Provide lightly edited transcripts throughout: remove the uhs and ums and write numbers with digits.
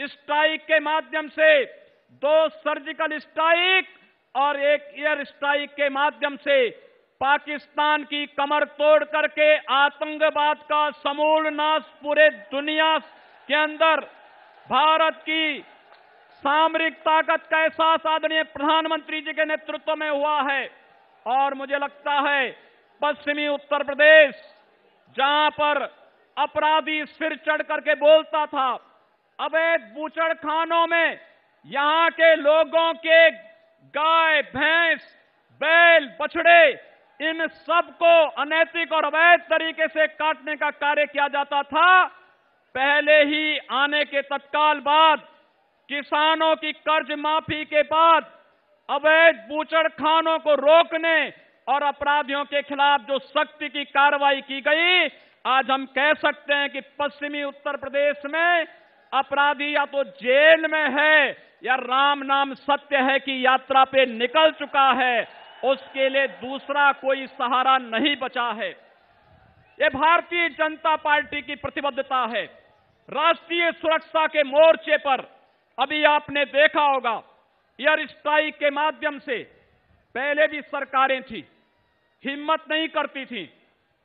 Strike के माध्यम से, 2 सर्जिकल स्ट्राइक और 1 एयर स्ट्राइक के माध्यम से पाकिस्तान की कमर तोड़ करके आतंकवाद का समूल नाश पूरे दुनिया के अंदर भारत की सामरिक ताकत का एहसास आदरणीय प्रधानमंत्री जी के नेतृत्व में हुआ है। और मुझे लगता है पश्चिमी उत्तर प्रदेश, जहां पर अपराधी सिर चढ़ करके बोलता था, अवैध बूचड़खानों में यहां के लोगों के गाय, भैंस, बैल, बछड़े, इन सबको अनैतिक और अवैध तरीके से काटने का कार्य किया जाता था। पहले ही आने के तत्काल बाद, किसानों की कर्ज माफी के बाद, अवैध बूचड़खानों को रोकने और अपराधियों के खिलाफ जो सख्ती की कार्रवाई की गई, आज हम कह सकते हैं कि पश्चिमी उत्तर प्रदेश में अपराधी या तो जेल में है या राम नाम सत्य है की यात्रा पे निकल चुका है, उसके लिए दूसरा कोई सहारा नहीं बचा है। ये भारतीय जनता पार्टी की प्रतिबद्धता है। राष्ट्रीय सुरक्षा के मोर्चे पर अभी आपने देखा होगा, एयर स्ट्राइक के माध्यम से पहले भी सरकारें थी, हिम्मत नहीं करती थी।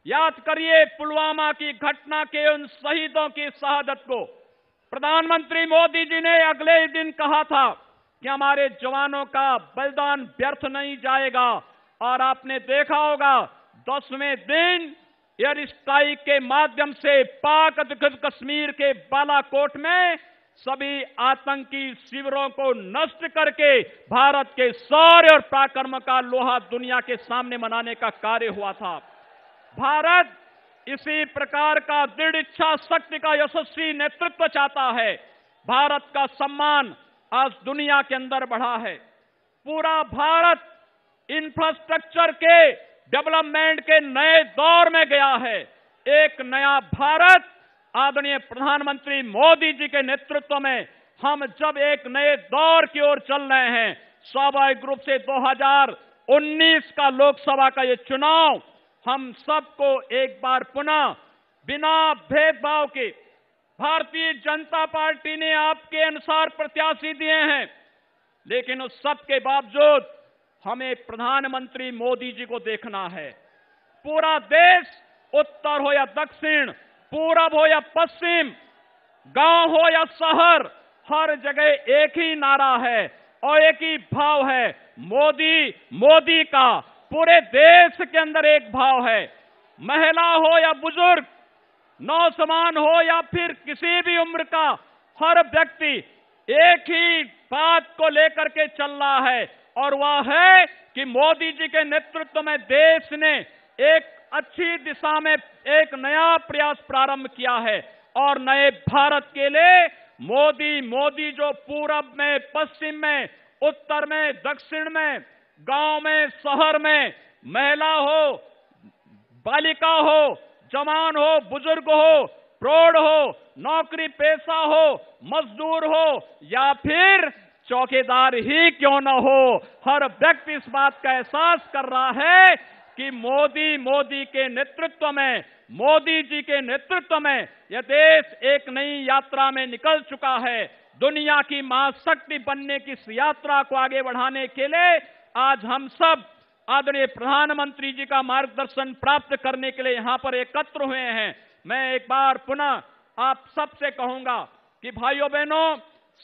याद करिए पुलवामा की घटना के उन शहीदों की शहादत को। प्रधानमंत्री मोदी जी ने अगले ही दिन कहा था कि हमारे जवानों का बलिदान व्यर्थ नहीं जाएगा, और आपने देखा होगा 10वें दिन एयर स्ट्राइक के माध्यम से पाक अधिकृत कश्मीर के बालाकोट में सभी आतंकी शिविरों को नष्ट करके भारत के शौर्य और पराक्रम का लोहा दुनिया के सामने मनाने का कार्य हुआ था। भारत इसी प्रकार का दृढ़ इच्छा शक्ति का यशस्वी नेतृत्व चाहता है। भारत का सम्मान आज दुनिया के अंदर बढ़ा है। पूरा भारत इंफ्रास्ट्रक्चर के डेवलपमेंट के नए दौर में गया है। एक नया भारत आदरणीय प्रधानमंत्री मोदी जी के नेतृत्व में हम जब एक नए दौर की ओर चल रहे हैं, स्वाभाविक रूप से 2019 का लोकसभा का ये चुनाव हम सबको एक बार पुनः बिना भेदभाव के भारतीय जनता पार्टी ने आपके अनुसार प्रत्याशी दिए हैं, लेकिन उस सब के बावजूद हमें प्रधानमंत्री मोदी जी को देखना है। पूरा देश, उत्तर हो या दक्षिण, पूरब हो या पश्चिम, गांव हो या शहर, हर जगह एक ही नारा है और एक ही भाव है, मोदी मोदी का। पूरे देश के अंदर एक भाव है। महिला हो या बुजुर्ग, नौजवान हो या फिर किसी भी उम्र का, हर व्यक्ति एक ही बात को लेकर के चल रहा है, और वह है कि मोदी जी के नेतृत्व में देश ने एक अच्छी दिशा में एक नया प्रयास प्रारंभ किया है। और नए भारत के लिए मोदी जो पूरब में, पश्चिम में, उत्तर में, दक्षिण में, गांव में, शहर में, महिला हो, बालिका हो, जवान हो, बुजुर्ग हो, प्रौढ़ हो, नौकरी पेशा हो, मजदूर हो या फिर चौकीदार ही क्यों न हो, हर व्यक्ति इस बात का एहसास कर रहा है कि मोदी के नेतृत्व में, मोदी जी के नेतृत्व में यह देश एक नई यात्रा में निकल चुका है। दुनिया की महाशक्ति बनने की इस यात्रा को आगे बढ़ाने के लिए आज हम सब आदरणीय प्रधानमंत्री जी का मार्गदर्शन प्राप्त करने के लिए यहां पर एकत्र हुए हैं। मैं एक बार पुनः आप सबसे कहूंगा कि भाइयों बहनों,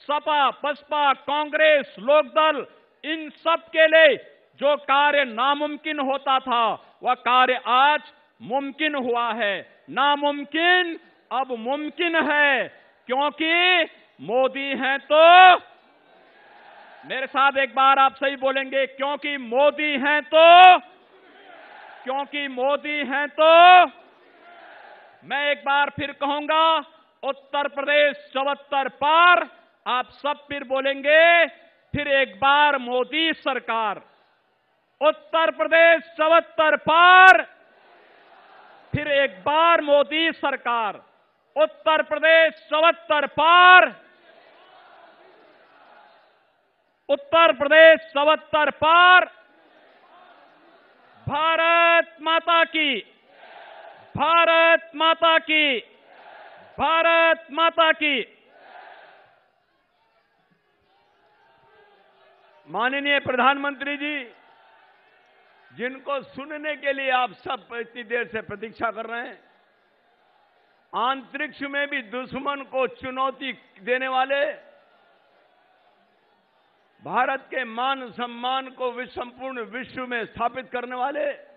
सपा, बसपा, कांग्रेस, लोकदल, इन सब के लिए जो कार्य नामुमकिन होता था वह कार्य आज मुमकिन हुआ है। नामुमकिन अब मुमकिन है, क्योंकि मोदी हैं तो, मेरे साथ एक बार आप सही बोलेंगे, क्योंकि मोदी हैं तो, क्योंकि मोदी हैं तो। मैं एक बार फिर कहूंगा, उत्तर प्रदेश 74 पार, आप सब फिर बोलेंगे, फिर एक बार मोदी सरकार। उत्तर प्रदेश 74 पार, फिर एक बार मोदी सरकार। उत्तर प्रदेश 74 पार, उत्तर प्रदेश 74 पार। भारत माता की, भारत माता की, भारत माता की। माननीय प्रधानमंत्री जी, जिनको सुनने के लिए आप सब इतनी देर से प्रतीक्षा कर रहे हैं, अंतरिक्ष में भी दुश्मन को चुनौती देने वाले, भारत के मान सम्मान को संपूर्ण विश्व में स्थापित करने वाले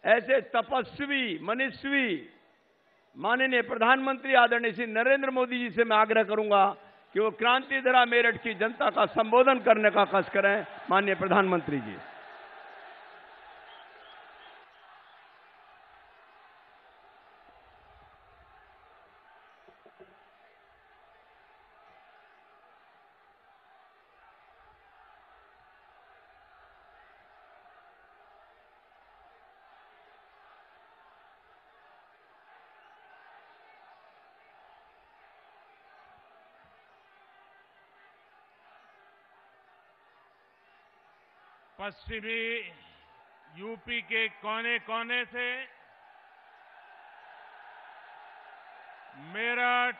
ऐसे तपस्वी मनस्वी माननीय प्रधानमंत्री आदरणीय श्री नरेंद्र मोदी जी से मैं आग्रह करूंगा कि वो क्रांतिधरा मेरठ की जनता का संबोधन करने का कष्ट करें। माननीय प्रधानमंत्री जी। पश्चिमी यूपी के कोने कोने से मेरठ,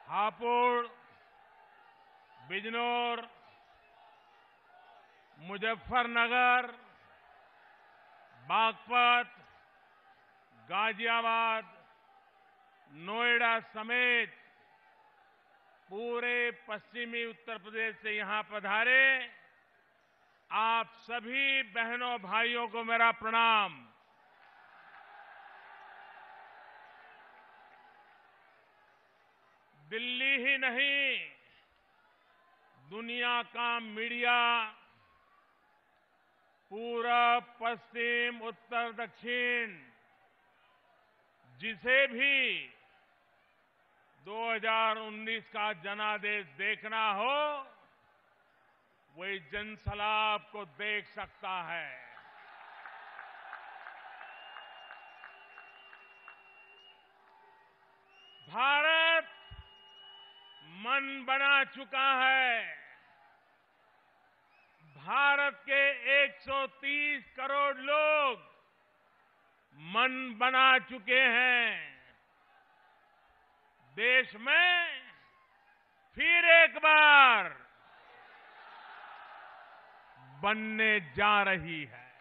हापुड़, बिजनौर, मुजफ्फरनगर, बागपत, गाजियाबाद, नोएडा समेत पूरे पश्चिमी उत्तर प्रदेश से यहां पधारे आप सभी बहनों भाइयों को मेरा प्रणाम। दिल्ली ही नहीं, दुनिया का मीडिया पूरब, पश्चिम, उत्तर, दक्षिण जिसे भी 2019 का जनादेश देखना हो वही जनसलाब को देख सकता है। भारत मन बना चुका है। भारत के 130 करोड़ लोग मन बना चुके हैं। देश में फिर एक बार बनने जा रही है।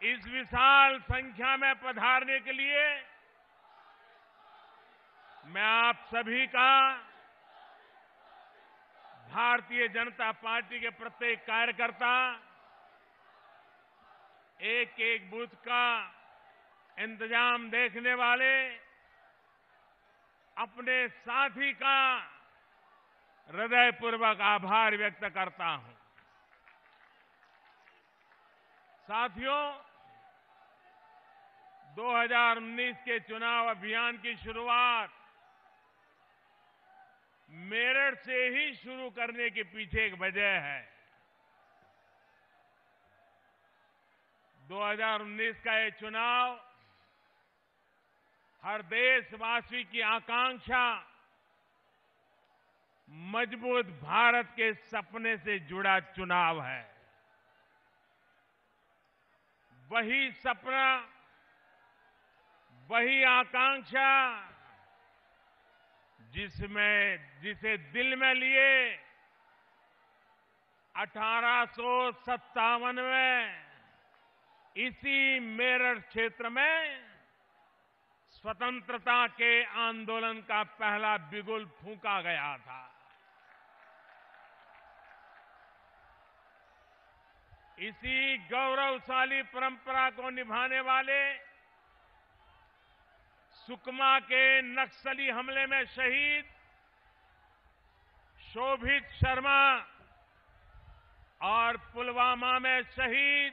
इस विशाल संख्या में पधारने के लिए मैं आप सभी का, भारतीय जनता पार्टी के प्रत्येक कार्यकर्ता, एक एक बूथ का इंतजाम देखने वाले अपने साथी का हृदयपूर्वक आभार व्यक्त करता हूं। साथियों, 2019 के चुनाव अभियान की शुरुआत मेरठ से ही शुरू करने के पीछे एक वजह है। 2019 का ये चुनाव हर देशवासी की आकांक्षा, मजबूत भारत के सपने से जुड़ा चुनाव है। वही सपना, वही आकांक्षा जिसे दिल में लिए 1857 में इसी मेरठ क्षेत्र में स्वतंत्रता के आंदोलन का पहला बिगुल फूंका गया था। इसी गौरवशाली परंपरा को निभाने वाले सुकमा के नक्सली हमले में शहीद शोभित शर्मा और पुलवामा में शहीद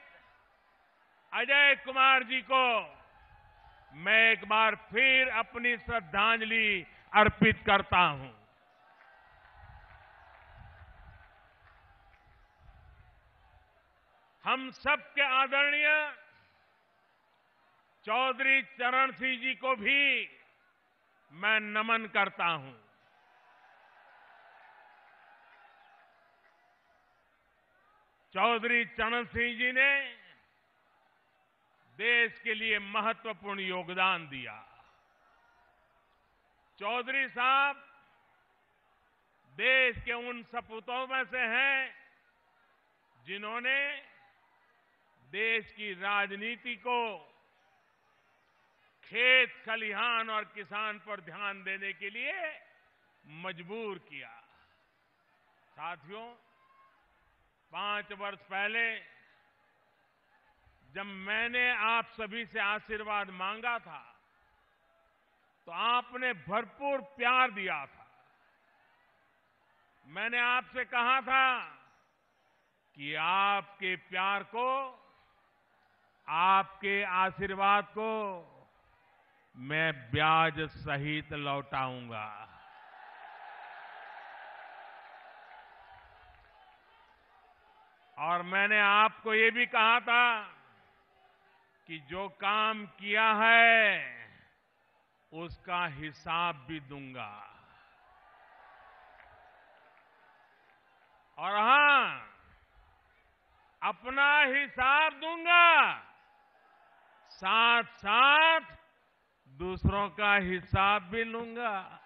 अजय कुमार जी को मैं एक बार फिर अपनी श्रद्धांजलि अर्पित करता हूं। हम सबके आदरणीय चौधरी चरण सिंह जी को भी मैं नमन करता हूं। चौधरी चरण सिंह जी ने देश के लिए महत्वपूर्ण योगदान दिया। चौधरी साहब देश के उन सपूतों में से हैं जिन्होंने देश की राजनीति को खेत खलिहान और किसान पर ध्यान देने के लिए मजबूर किया। साथियों, 5 वर्ष पहले जब मैंने आप सभी से आशीर्वाद मांगा था तो आपने भरपूर प्यार दिया था। मैंने आपसे कहा था कि आपके प्यार को, आपके आशीर्वाद को मैं ब्याज सहित लौटाऊंगा। और मैंने आपको ये भी कहा था कि जो काम किया है उसका हिसाब भी दूंगा। और हां, अपना हिसाब दूंगा, साथ साथ दूसरों का हिसाब भी लूंगा।